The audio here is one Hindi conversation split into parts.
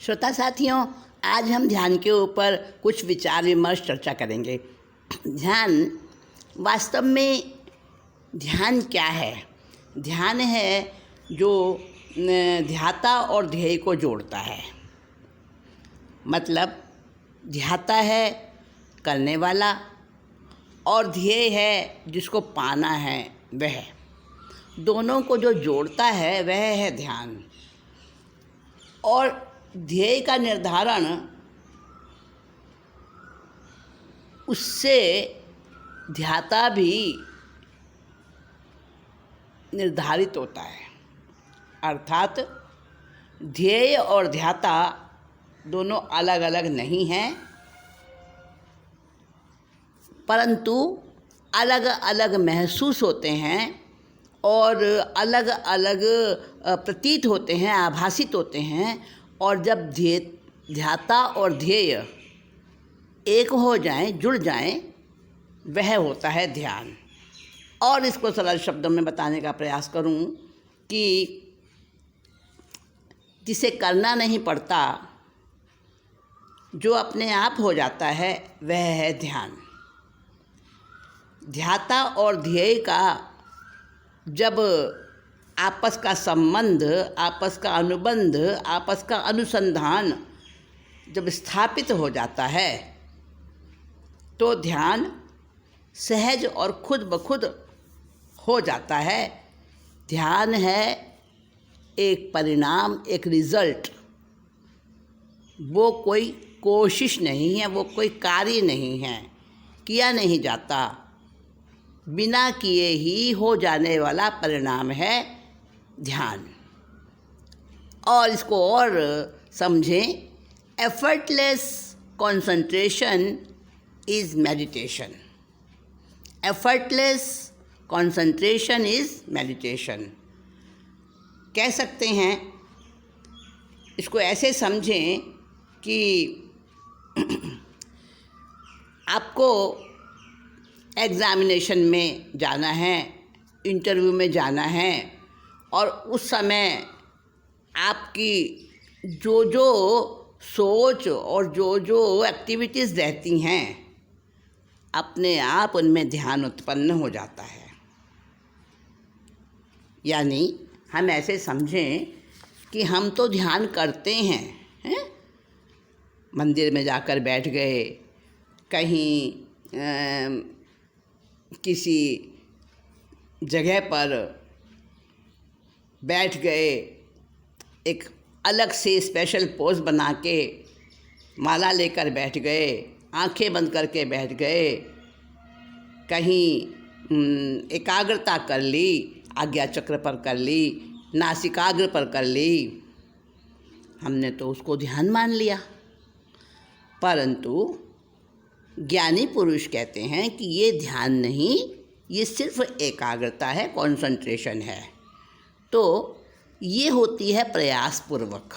श्रोता साथियों, आज हम ध्यान के ऊपर कुछ विचार विमर्श चर्चा करेंगे। ध्यान वास्तव में ध्यान क्या है? ध्यान है जो ध्याता और ध्येय को जोड़ता है। मतलब ध्याता है करने वाला और ध्येय है जिसको पाना है, वह दोनों को जो जोड़ता है वह है ध्यान। और ध्येय का निर्धारण उससे ध्याता भी निर्धारित होता है। अर्थात ध्येय और ध्याता दोनों अलग अलग नहीं हैं, परंतु अलग अलग महसूस होते हैं और अलग अलग प्रतीत होते हैं, आभासित होते हैं। और जब ध्याता और ध्येय एक हो जाएं, जुड़ जाएं, वह होता है ध्यान। और इसको सरल शब्दों में बताने का प्रयास करूं कि जिसे करना नहीं पड़ता, जो अपने आप हो जाता है, वह है ध्यान। ध्याता और ध्येय का जब आपस का संबंध, आपस का अनुबंध, आपस का अनुसंधान जब स्थापित हो जाता है, तो ध्यान सहज और खुद ब खुद हो जाता है। ध्यान है एक परिणाम, एक रिज़ल्ट। वो कोई कोशिश नहीं है, वो कोई कार्य नहीं है, किया नहीं जाता, बिना किए ही हो जाने वाला परिणाम है ध्यान। और इसको और समझें, effortless concentration is meditation. Effortless concentration is meditation. कह सकते हैं, इसको ऐसे समझें कि आपको एग्ज़ामिनेशन में जाना है, इंटरव्यू में जाना है, और उस समय आपकी जो जो सोच और जो जो एक्टिविटीज़ रहती हैं, अपने आप उनमें ध्यान उत्पन्न हो जाता है। यानी हम ऐसे समझें कि हम तो ध्यान करते हैं, मंदिर में जाकर बैठ गए, कहीं किसी जगह पर बैठ गए, एक अलग से स्पेशल पोज बना के माला लेकर बैठ गए, आंखें बंद करके बैठ गए, कहीं एकाग्रता कर ली, आज्ञा चक्र पर कर ली, नासिकाग्र पर कर ली, हमने तो उसको ध्यान मान लिया। परंतु ज्ञानी पुरुष कहते हैं कि ये ध्यान नहीं, ये सिर्फ एकाग्रता है, कंसंट्रेशन है। तो ये होती है प्रयासपूर्वक,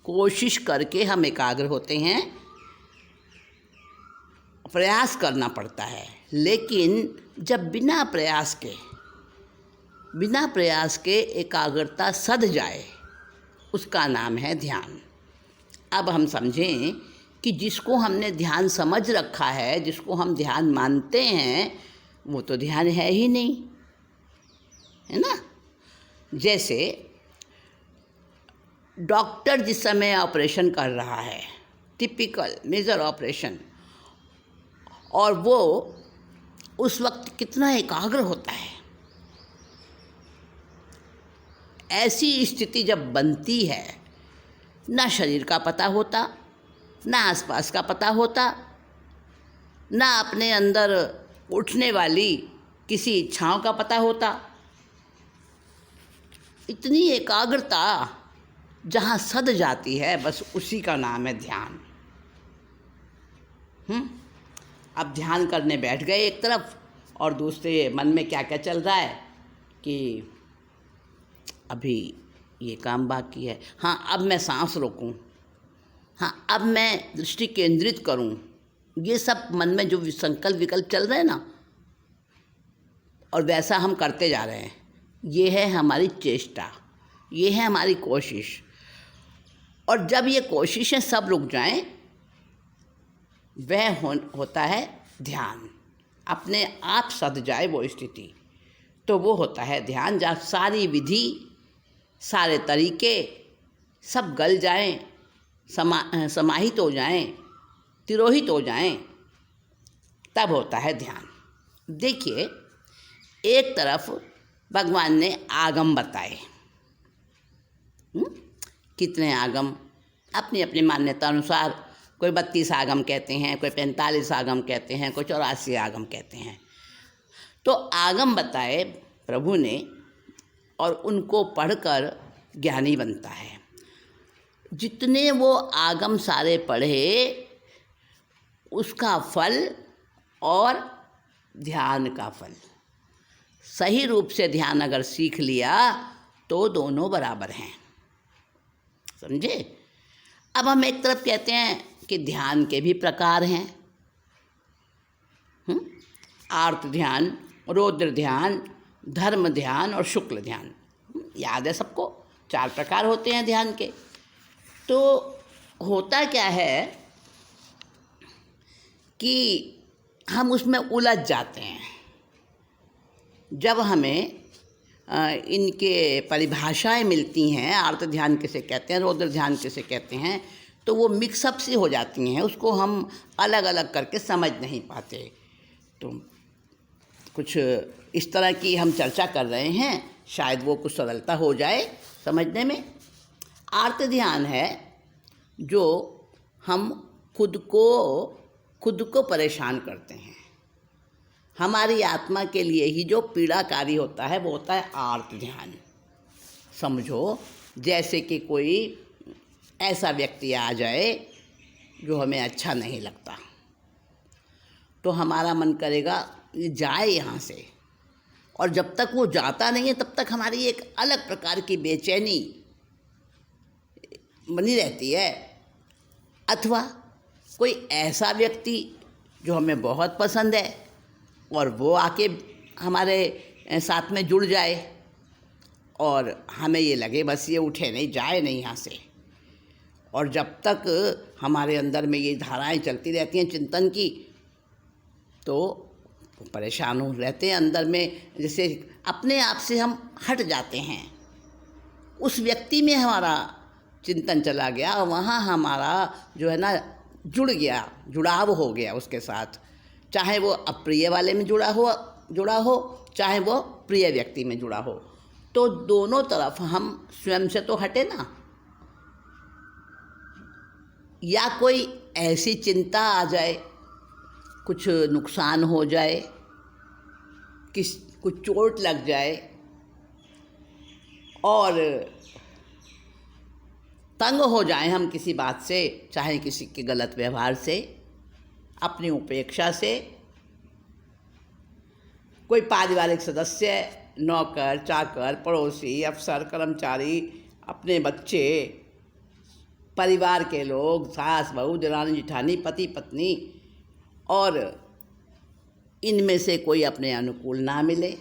कोशिश करके हम एकाग्र होते हैं, प्रयास करना पड़ता है। लेकिन जब बिना प्रयास के एकाग्रता सध जाए, उसका नाम है ध्यान। अब हम समझें कि जिसको हमने ध्यान समझ रखा है, जिसको हम ध्यान मानते हैं, वो तो ध्यान है ही नहीं, है ना। जैसे डॉक्टर जिस समय ऑपरेशन कर रहा है, टिपिकल मेजर ऑपरेशन, और वो उस वक्त कितना एकाग्र होता है। ऐसी स्थिति जब बनती है, ना शरीर का पता होता, ना आसपास का पता होता, ना अपने अंदर उठने वाली किसी इच्छाओं का पता होता। इतनी एकाग्रता जहाँ सध जाती है, बस उसी का नाम है ध्यान। अब ध्यान करने बैठ गए एक तरफ, और दूसरे मन में क्या क्या चल रहा है कि अभी ये काम बाकी है, हाँ अब मैं सांस रोकूं, हाँ अब मैं दृष्टि केंद्रित करूं। ये सब मन में जो संकल्प विकल्प चल रहे हैं ना, और वैसा हम करते जा रहे हैं, ये है हमारी चेष्टा, ये है हमारी कोशिश। और जब ये कोशिशें सब रुक जाएं, वह होता है ध्यान। अपने आप सध जाए वो स्थिति, तो वो होता है ध्यान, जहाँ सारी विधि, सारे तरीके सब गल जाएं, समाहित हो जाएं, तिरोहित हो जाएं, तब होता है ध्यान। देखिए, एक तरफ भगवान ने आगम बताए, कितने आगम अपनी अपनी मान्यता अनुसार, कोई 32 आगम कहते हैं, कोई 45 आगम कहते हैं, कोई 84 आगम कहते हैं। तो आगम बताए प्रभु ने, और उनको पढ़कर ज्ञानी बनता है। जितने वो आगम सारे पढ़े, उसका फल और ध्यान का फल, सही रूप से ध्यान अगर सीख लिया तो दोनों बराबर हैं, समझे। अब हम एक तरफ कहते हैं कि ध्यान के भी प्रकार हैं, आर्त ध्यान, रौद्र ध्यान, धर्म ध्यान और शुक्ल ध्यान। याद है सबको, 4 प्रकार होते हैं ध्यान के। तो होता क्या है कि हम उसमें उलझ जाते हैं। जब हमें इनके परिभाषाएं मिलती हैं, आर्त ध्यान किसे कहते हैं, रौद्र ध्यान किसे कहते हैं, तो वो मिक्सअप सी हो जाती हैं, उसको हम अलग अलग करके समझ नहीं पाते। तो कुछ इस तरह की हम चर्चा कर रहे हैं, शायद वो कुछ सरलता हो जाए समझने में। आर्त ध्यान है जो हम खुद को परेशान करते हैं, हमारी आत्मा के लिए ही जो पीड़ाकारी होता है, वो होता है आर्त ध्यान। समझो, जैसे कि कोई ऐसा व्यक्ति आ जाए जो हमें अच्छा नहीं लगता, तो हमारा मन करेगा ये जाए यहाँ से, और जब तक वो जाता नहीं है तब तक हमारी एक अलग प्रकार की बेचैनी बनी रहती है। अथवा कोई ऐसा व्यक्ति जो हमें बहुत पसंद है और वो आके हमारे साथ में जुड़ जाए, और हमें ये लगे बस ये उठे नहीं, जाए नहीं यहाँ से। और जब तक हमारे अंदर में ये धाराएं चलती रहती हैं चिंतन की, तो परेशान हो रहते हैं अंदर में, जैसे अपने आप से हम हट जाते हैं। उस व्यक्ति में हमारा चिंतन चला गया, और वहाँ हमारा जो है ना जुड़ाव हो गया उसके साथ, चाहे वो अप्रिय वाले में जुड़ा हो, चाहे वो प्रिय व्यक्ति में जुड़ा हो। तो दोनों तरफ हम स्वयं से तो हटे ना, या कोई ऐसी चिंता आ जाए, कुछ नुकसान हो जाए, कुछ चोट लग जाए, और तंग हो जाए हम किसी बात से, चाहे किसी के गलत व्यवहार से, अपनी उपेक्षा से, कोई पारिवारिक सदस्य, नौकर चाकर, पड़ोसी, अफसर, कर्मचारी, अपने बच्चे, परिवार के लोग, सास बहू, देरानी जेठानी, पति पत्नी, और इनमें से कोई अपने अनुकूल ना मिले,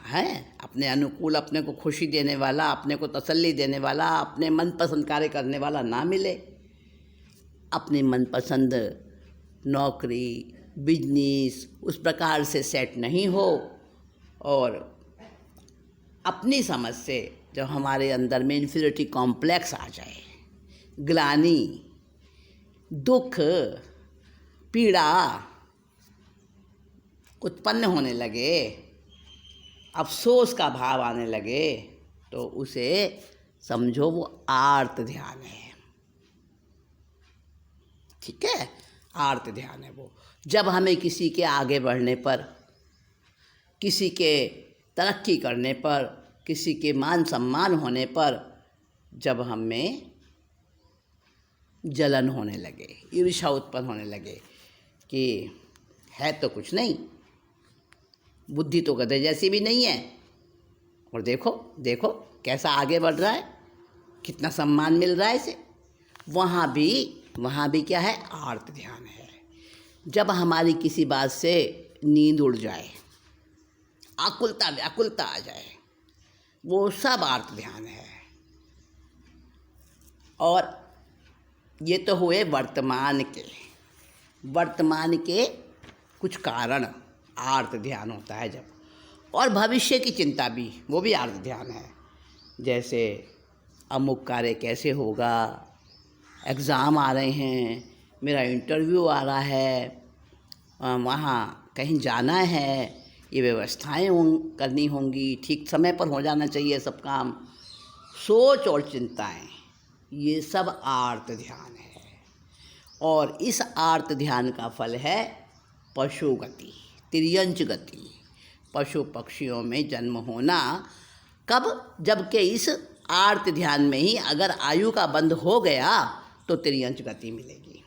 है अपने अनुकूल, अपने को खुशी देने वाला, अपने को तसल्ली देने वाला, अपने मनपसंद कार्य करने वाला ना मिले, अपनी मनपसंद नौकरी, बिजनेस उस प्रकार से सेट नहीं हो, और अपनी समझ से जब हमारे अंदर में इन्फीरियरिटी कॉम्प्लेक्स आ जाए, ग्लानि, दुख, पीड़ा उत्पन्न होने लगे, अफसोस का भाव आने लगे, तो उसे समझो वो आर्त ध्यान है। ठीक है, आर्त ध्यान है वो। जब हमें किसी के आगे बढ़ने पर, किसी के तरक्की करने पर, किसी के मान सम्मान होने पर, जब हमें जलन होने लगे, ईर्ष्या उत्पन्न होने लगे कि है तो कुछ नहीं, बुद्धि तो गधे जैसी भी नहीं है, और देखो देखो कैसा आगे बढ़ रहा है, कितना सम्मान मिल रहा है इसे, वहाँ भी क्या है, आर्त ध्यान है। जब हमारी किसी बात से नींद उड़ जाए, आकुलता व्याकुलता आ जाए, वो सब आर्त ध्यान है। और ये तो हुए वर्तमान के कुछ कारण। आर्त ध्यान होता है जब, और भविष्य की चिंता भी, वो भी आर्त ध्यान है। जैसे अमुक कार्य कैसे होगा, एग्ज़ाम आ रहे हैं, मेरा इंटरव्यू आ रहा है, वहाँ कहीं जाना है, ये व्यवस्थाएं करनी होंगी, ठीक समय पर हो जाना चाहिए सब काम। सोच और चिंताएं, ये सब आर्त ध्यान है। और इस आर्त ध्यान का फल है पशु गति, तिर्यंच गति, पशु पक्षियों में जन्म होना। कब? जबकि इस आर्त ध्यान में ही अगर आयु का बंध हो गया तो तिर्यंच गति मिलेगी।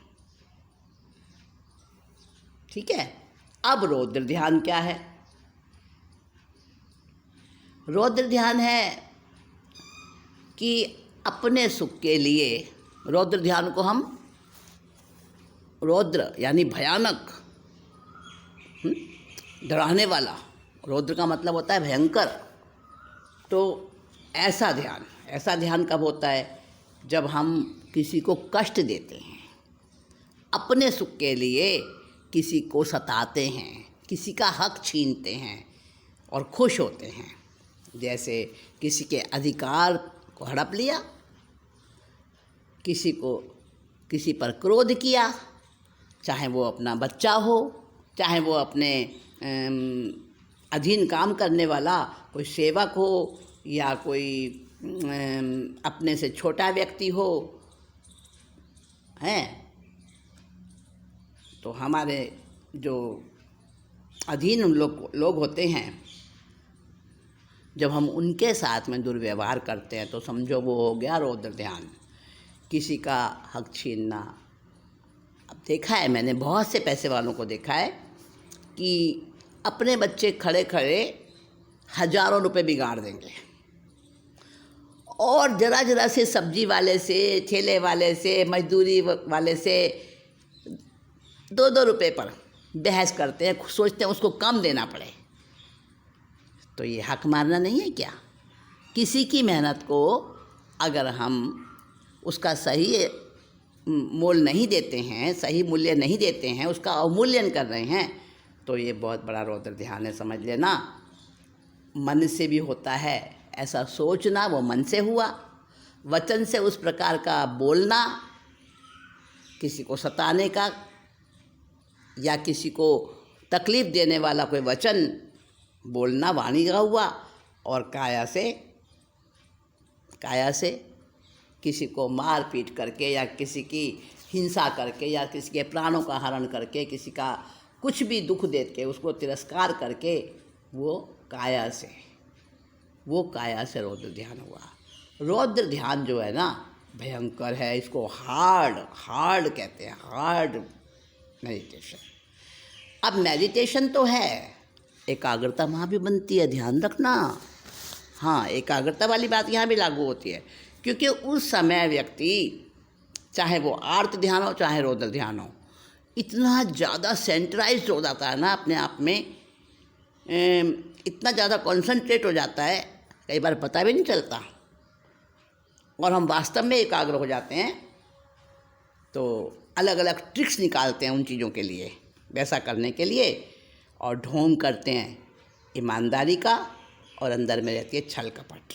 ठीक है। अब रौद्र ध्यान क्या है? रौद्र ध्यान है कि अपने सुख के लिए, रौद्र ध्यान को हम रौद्र यानी भयानक, डराने वाला, रौद्र का मतलब होता है भयंकर। तो ऐसा ध्यान कब होता है? जब हम किसी को कष्ट देते हैं, अपने सुख के लिए किसी को सताते हैं, किसी का हक छीनते हैं और खुश होते हैं। जैसे किसी के अधिकार को हड़प लिया, किसी पर क्रोध किया, चाहे वो अपना बच्चा हो, चाहे वो अपने अधीन काम करने वाला कोई सेवक हो, या कोई अपने से छोटा व्यक्ति हो, हैं। तो हमारे जो अधीन लोग होते हैं, जब हम उनके साथ में दुर्व्यवहार करते हैं तो समझो वो हो गया रौद्र ध्यान। किसी का हक छीनना। अब देखा है मैंने, बहुत से पैसे वालों को देखा है कि अपने बच्चे खड़े खड़े हजारों रुपए बिगाड़ देंगे, और ज़रा से सब्जी वाले से, ठेले वाले से, मजदूरी वाले से 2-2 रुपए पर बहस करते हैं, सोचते हैं उसको कम देना पड़े। तो ये हक मारना नहीं है क्या? किसी की मेहनत को अगर हम उसका सही मोल नहीं देते हैं, सही मूल्य नहीं देते हैं, उसका अवमूल्यन कर रहे हैं, तो ये बहुत बड़ा रौद्र ध्यान है, समझ लेना। मन से भी होता है ऐसा सोचना, वो मन से हुआ। वचन से उस प्रकार का बोलना, किसी को सताने का या किसी को तकलीफ़ देने वाला कोई वचन बोलना वाणी का हुआ। और काया से किसी को मार पीट करके, या किसी की हिंसा करके, या किसी के प्राणों का हरण करके, किसी का कुछ भी दुख दे के उसको तिरस्कार करके, वो काया से रौद्र ध्यान हुआ। रौद्र ध्यान जो है ना, भयंकर है। इसको हार्ड कहते हैं, हार्ड मेडिटेशन। अब मेडिटेशन तो है, एकाग्रता वहाँ भी बनती है, ध्यान रखना। हाँ, एकाग्रता वाली बात यहाँ भी लागू होती है, क्योंकि उस समय व्यक्ति, चाहे वो आर्त ध्यान हो चाहे रौद्र ध्यान हो, इतना ज़्यादा सेंट्राइज्ड हो जाता है ना अपने आप में, इतना ज़्यादा कॉन्सेंट्रेट हो जाता है, कई बार पता भी नहीं चलता, और हम वास्तव में एकाग्र हो जाते हैं। तो अलग अलग ट्रिक्स निकालते हैं उन चीज़ों के लिए, वैसा करने के लिए, और ढोंग करते हैं ईमानदारी का, और अंदर में रहती है छल कपट।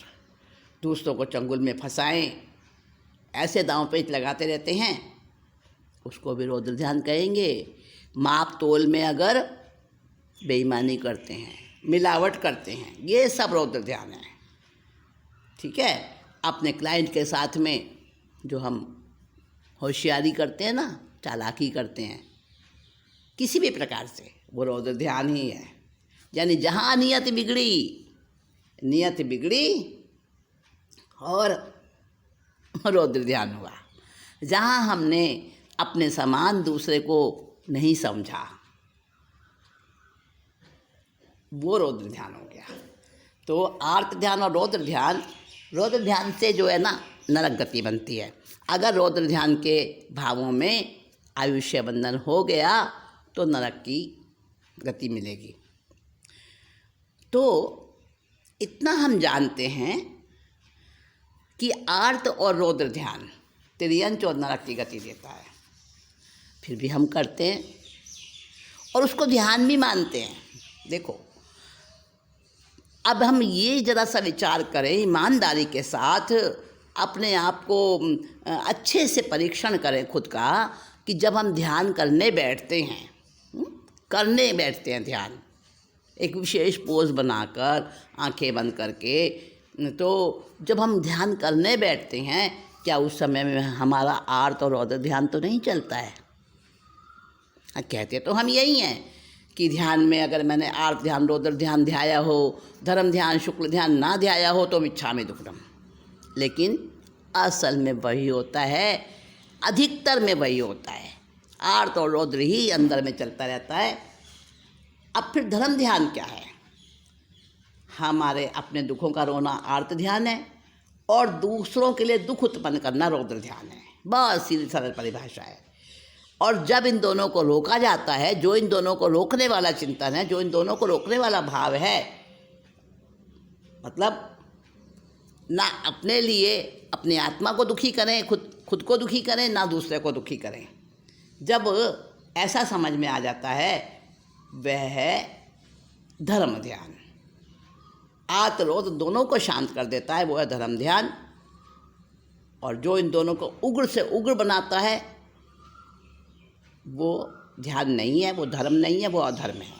दूसरों को चंगुल में फंसाएं, ऐसे दांव पेच लगाते रहते हैं, उसको भी रौद्र ध्यान कहेंगे। माप तोल में अगर बेईमानी करते हैं, मिलावट करते हैं, ये सब रौद्र ध्यान है। ठीक है। अपने क्लाइंट के साथ में जो हम होशियारी करते हैं ना, चालाकी करते हैं किसी भी प्रकार से, वो रौद्र ध्यान ही है। यानी जहाँ नियत बिगड़ी और रौद्र ध्यान हुआ। जहाँ हमने अपने समान दूसरे को नहीं समझा, वो रौद्र ध्यान हो गया। तो आर्त ध्यान और रौद्र ध्यान से जो है ना, नरक गति बनती है। अगर रौद्र ध्यान के भावों में आयुष्य बंधन हो गया तो नरक की गति मिलेगी। तो इतना हम जानते हैं कि आर्त और रौद्र ध्यान तिर्यंच और नरक की गति देता है। फिर भी हम करते हैं और उसको ध्यान भी मानते हैं। देखो, अब हम ये ज़रा सा विचार करें, ईमानदारी के साथ अपने आप को अच्छे से परीक्षण करें खुद का, कि जब हम ध्यान करने बैठते हैं ध्यान, एक विशेष पोज बनाकर आंखें बंद करके, तो जब हम ध्यान करने बैठते हैं, क्या उस समय में हमारा आर्त और रौद्र ध्यान तो नहीं चलता है? कहते तो हम यही हैं कि ध्यान में अगर मैंने आर्त ध्यान, रौद्र ध्यान ध्याया हो, धर्म ध्यान, शुक्ल ध्यान ना ध्याया हो तो मिच्छामि दुक्कडम। लेकिन असल में वही होता है, अधिकतर में वही होता है, आर्त और रौद्र ही अंदर में चलता रहता है। अब फिर धर्म ध्यान क्या है? हमारे अपने दुखों का रोना आर्त ध्यान है और दूसरों के लिए दुख उत्पन्न करना रौद्र ध्यान है। बस सीधी सरल परिभाषा है। और जब इन दोनों को रोका जाता है, जो इन दोनों को रोकने वाला चिंतन है, जो इन दोनों को रोकने वाला भाव है, मतलब ना अपने लिए अपनी आत्मा को दुखी करें, खुद को दुखी करें, ना दूसरे को दुखी करें, जब ऐसा समझ में आ जाता है, वह है धर्म ध्यान। आर्त रौद्र दोनों को शांत कर देता है, वो है धर्म ध्यान। और जो इन दोनों को उग्र से उग्र बनाता है, वो ध्यान नहीं है, वो धर्म नहीं है, वो अधर्म है।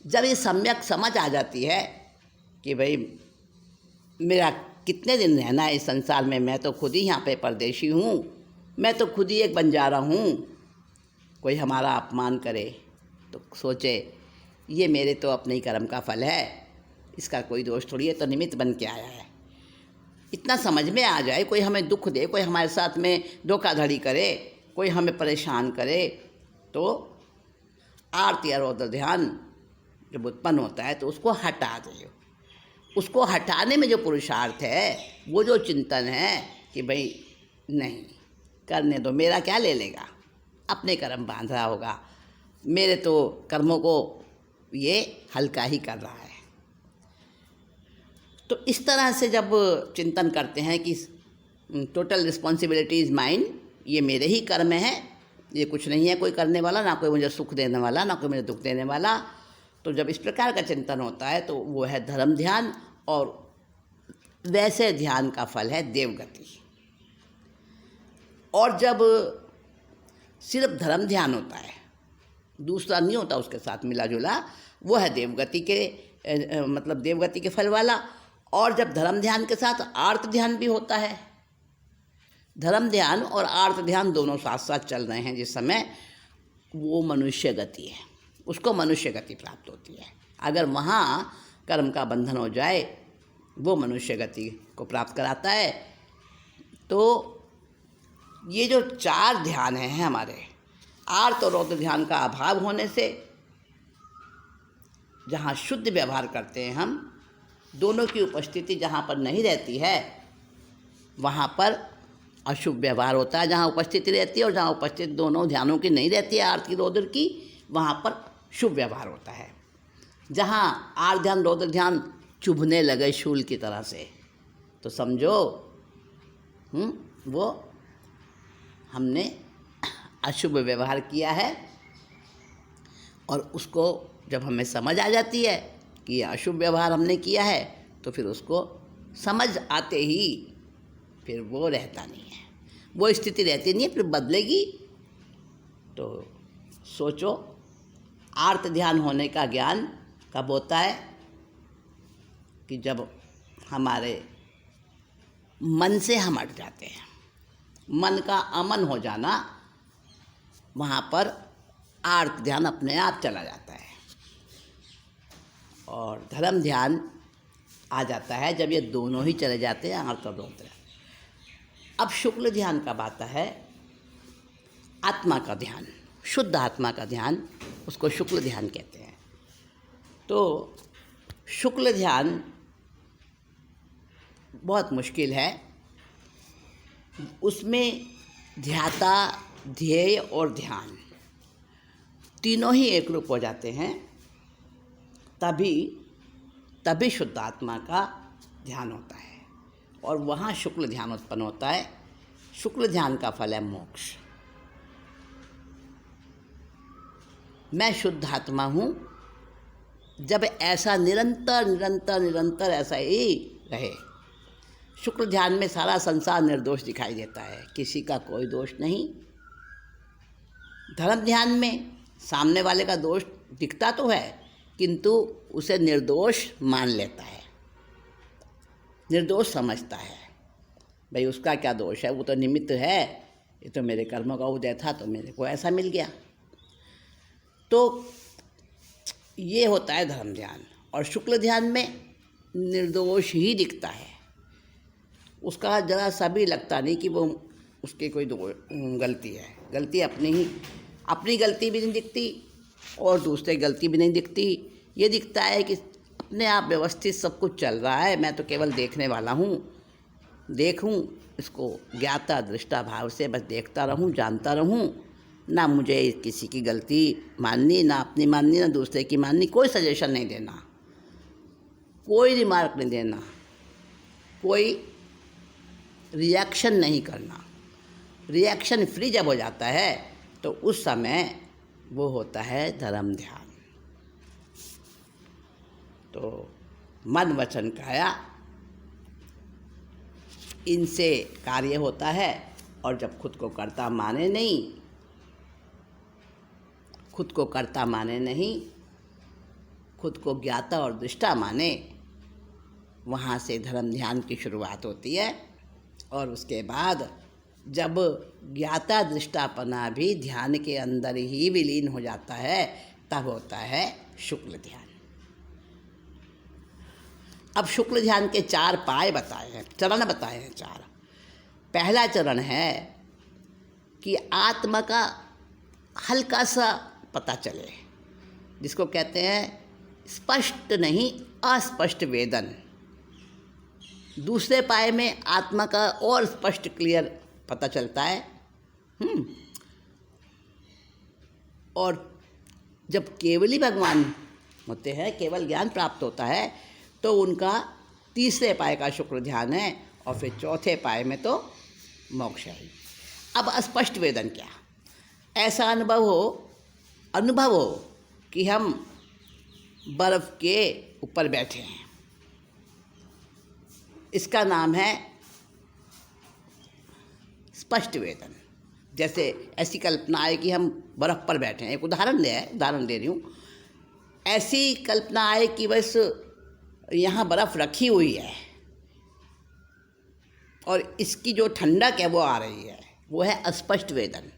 जब ये सम्यक समझ आ जाती है कि भाई मेरा कितने दिन रहना है इस संसार में, मैं तो खुद ही यहाँ पे परदेशी हूँ, मैं तो खुद ही एक बंजारा हूँ, कोई हमारा अपमान करे तो सोचे ये मेरे तो अपने ही कर्म का फल है, इसका कोई दोष थोड़ी है, तो निमित्त बन के आया है। इतना समझ में आ जाए, कोई हमें दुख दे, कोई हमारे साथ में धोखाधड़ी करे, कोई हमें परेशान करे, तो आर्त या रौद्र ध्यान जब उत्पन्न होता है तो उसको हटा दो। उसको हटाने में जो पुरुषार्थ है, वो जो चिंतन है कि भाई नहीं करने दो, मेरा क्या ले लेगा, अपने कर्म बांध रहा होगा, मेरे तो कर्मों को ये हल्का ही कर रहा है। तो इस तरह से जब चिंतन करते हैं कि टोटल रिस्पॉन्सिबिलिटी इज़ माइन, ये मेरे ही कर्म है, ये कुछ नहीं है कोई करने वाला, ना कोई मुझे सुख देने वाला, ना कोई मुझे दुख देने वाला, तो जब इस प्रकार का चिंतन होता है तो वो है धर्म ध्यान। और वैसे ध्यान का फल है देवगति। और जब सिर्फ धर्म ध्यान होता है, दूसरा नहीं होता उसके साथ मिला जुला, वो है देवगति के मतलब देवगति के फल वाला। और जब धर्म ध्यान के साथ आर्त ध्यान भी होता है, धर्म ध्यान और आर्त ध्यान दोनों साथ साथ चल रहे हैं जिस समय, वो मनुष्य गति है, उसको मनुष्य गति प्राप्त होती है। अगर वहाँ कर्म का बंधन हो जाए, वो मनुष्य गति को प्राप्त कराता है। तो ये जो चार ध्यान हैं हमारे, आर्त और रौद्र ध्यान का अभाव होने से जहाँ शुद्ध व्यवहार करते हैं हम, दोनों की उपस्थिति जहाँ पर नहीं रहती है, वहाँ पर अशुभ व्यवहार होता है। जहाँ उपस्थिति रहती है और जहाँ उपस्थिति दोनों ध्यानों की नहीं रहती है, आर्त की रौद्र की, वहाँ पर शुभ व्यवहार होता है। जहाँ आर्त ध्यान रौद्र ध्यान चुभने लगे शूल की तरह से, तो समझो वो हमने अशुभ व्यवहार किया है। और उसको जब हमें समझ आ जाती है कि ये अशुभ व्यवहार हमने किया है, तो फिर उसको समझ आते ही फिर वो रहता नहीं है, वो स्थिति रहती नहीं है, फिर बदलेगी। तो सोचो, आर्त ध्यान होने का ज्ञान कब होता है? कि जब हमारे मन से हम हट जाते हैं, मन का अमन हो जाना, वहाँ पर आर्त ध्यान अपने आप चला जाता है। और धर्म ध्यान आ जाता है जब ये दोनों ही चले जाते हैं, आर्त और रौद्र। अब शुक्ल ध्यान कब आता है? आत्मा का ध्यान, शुद्ध आत्मा का ध्यान, उसको शुक्ल ध्यान कहते हैं। तो शुक्ल ध्यान बहुत मुश्किल है, उसमें ध्याता, ध्येय और ध्यान तीनों ही एक रूप हो जाते हैं, तभी शुद्ध आत्मा का ध्यान होता है। और वहाँ शुक्ल ध्यान उत्पन्न होता है। शुक्ल ध्यान का फल है मोक्ष। मैं शुद्ध आत्मा हूँ, जब ऐसा निरंतर निरंतर निरंतर ऐसा ही रहे। शुक्ल ध्यान में सारा संसार निर्दोष दिखाई देता है, किसी का कोई दोष नहीं। धर्म ध्यान में सामने वाले का दोष दिखता तो है, किंतु उसे निर्दोष मान लेता है, निर्दोष समझता है। भाई उसका क्या दोष है, वो तो निमित्त है, ये तो मेरे कर्मों का उदय था तो मेरे को ऐसा मिल गया। तो ये होता है धर्म ध्यान। और शुक्ल ध्यान में निर्दोष ही दिखता है, उसका जरा सा भी लगता नहीं कि वो उसकी कोई गलती है। गलती अपनी गलती भी नहीं दिखती और दूसरे गलती भी नहीं दिखती। ये दिखता है कि अपने आप व्यवस्थित सब कुछ चल रहा है, मैं तो केवल देखने वाला हूँ। देखूँ इसको ज्ञाता दृष्टा भाव से बस देखता रहूँ, जानता रहूँ, ना मुझे किसी की गलती माननी, ना अपनी माननी, ना दूसरे की माननी। कोई सजेशन नहीं देना, कोई रिमार्क नहीं देना, कोई रिएक्शन नहीं करना। रिएक्शन फ्री जब हो जाता है तो उस समय वो होता है धर्म ध्यान। तो मन वचन काया इनसे कार्य होता है। और जब खुद को कर्ता माने नहीं, खुद को कर्ता माने नहीं, खुद को ज्ञाता और दृष्टा माने, वहाँ से धर्म ध्यान की शुरुआत होती है। और उसके बाद जब ज्ञाता दृष्टापना भी ध्यान के अंदर ही विलीन हो जाता है, तब होता है शुक्ल ध्यान। अब शुक्ल ध्यान के 4 पाए बताए हैं, चरण बताए हैं 4। पहला चरण है कि आत्मा का हल्का सा पता चले, जिसको कहते हैं स्पष्ट नहीं अस्पष्ट वेदन। दूसरे पाए में आत्मा का और स्पष्ट क्लियर पता चलता है। और जब केवली भगवान होते हैं, केवल ज्ञान प्राप्त होता है, तो उनका तीसरे पाए का शुक्र ध्यान है। और फिर चौथे पाए में तो मोक्ष है। अब अस्पष्ट वेदन क्या? ऐसा अनुभव हो कि हम बर्फ़ के ऊपर बैठे हैं, इसका नाम है स्पष्ट वेदन। जैसे ऐसी कल्पना आए कि हम बर्फ़ पर बैठे हैं, एक उदाहरण दे रही हूँ। ऐसी कल्पना आए कि बस यहाँ बर्फ़ रखी हुई है और इसकी जो ठंडक है वो आ रही है, वो है अस्पष्ट वेदन।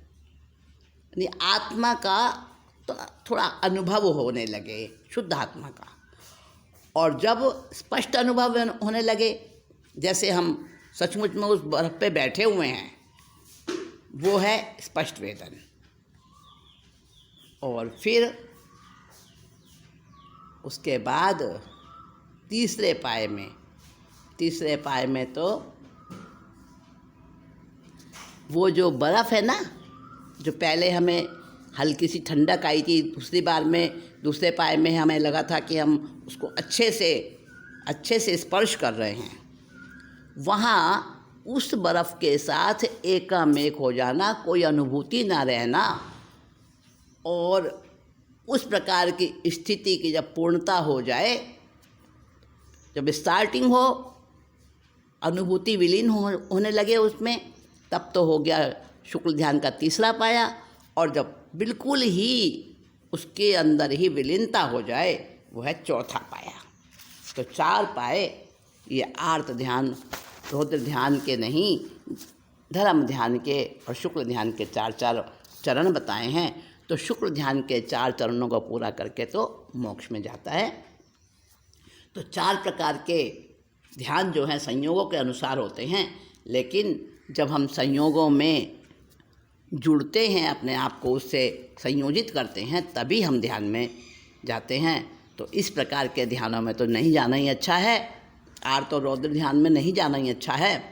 यानी आत्मा का तो थोड़ा अनुभव होने लगे, शुद्ध आत्मा का। और जब स्पष्ट अनुभव होने लगे, जैसे हम सचमुच में उस बर्फ़ पे बैठे हुए हैं, वो है स्पष्ट वेदन। और फिर उसके बाद तीसरे पाए में तो वो जो बर्फ़ है ना, जो पहले हमें हल्की सी ठंडक आई थी, दूसरे पाए में हमें लगा था कि हम उसको अच्छे से स्पर्श कर रहे हैं, वहाँ उस बर्फ़ के साथ एकामेक हो जाना, कोई अनुभूति ना रहना, और उस प्रकार की स्थिति की जब पूर्णता हो जाए, जब स्टार्टिंग हो, अनुभूति विलीन होने लगे उसमें, तब तो हो गया शुक्ल ध्यान का तीसरा पाया। और जब बिल्कुल ही उसके अंदर ही विलीनता हो जाए, वो है चौथा पाया। तो 4 पाए ये आर्त ध्यान, रौद्र ध्यान के नहीं, धर्म ध्यान के और शुक्ल ध्यान के 4 चरण बताए हैं। तो शुक्ल ध्यान के 4 चरणों को पूरा करके तो मोक्ष में जाता है। तो 4 प्रकार के ध्यान जो हैं संयोगों के अनुसार होते हैं, लेकिन जब हम संयोगों में जुड़ते हैं, अपने आप को उससे संयोजित करते हैं, तभी हम ध्यान में जाते हैं। तो इस प्रकार के ध्यानों में तो नहीं जाना ही अच्छा है, आर्त और रौद्र ध्यान में नहीं जाना ही अच्छा है,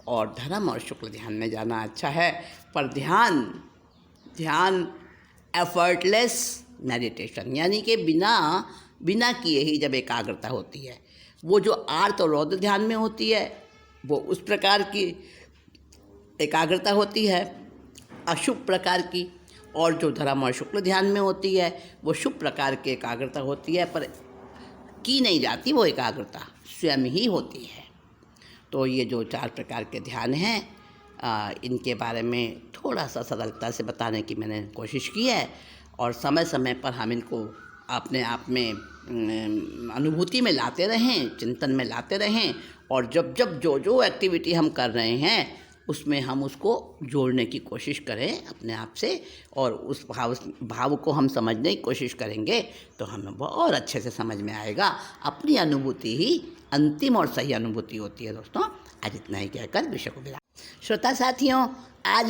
और धर्म और शुक्ल ध्यान में जाना अच्छा है। पर ध्यान एफर्टलेस मेडिटेशन, यानी कि बिना किए ही जब एकाग्रता होती है, वो जो आर्त और रौद्र ध्यान में होती है वो उस प्रकार की एकाग्रता होती है अशुभ प्रकार की, और जो धर्म और शुक्ल ध्यान में होती है वो शुभ प्रकार की एकाग्रता होती है, पर की नहीं जाती वो एकाग्रता स्वयं ही होती है। तो ये जो 4 प्रकार के ध्यान हैं इनके बारे में थोड़ा सा सरलता से बताने की मैंने कोशिश की है, और समय समय पर हम इनको अपने आप में अनुभूति में लाते रहें, चिंतन में लाते रहें, और जब जब जो जो एक्टिविटी हम कर रहे हैं उसमें हम उसको जोड़ने की कोशिश करें अपने आप से, और उस भाव को हम समझने की कोशिश करेंगे तो हमें बहुत अच्छे से समझ में आएगा। अपनी अनुभूति ही अंतिम और सही अनुभूति होती है। दोस्तों, आज इतना ही कहकर विषय को विराम। श्रोता साथियों, आज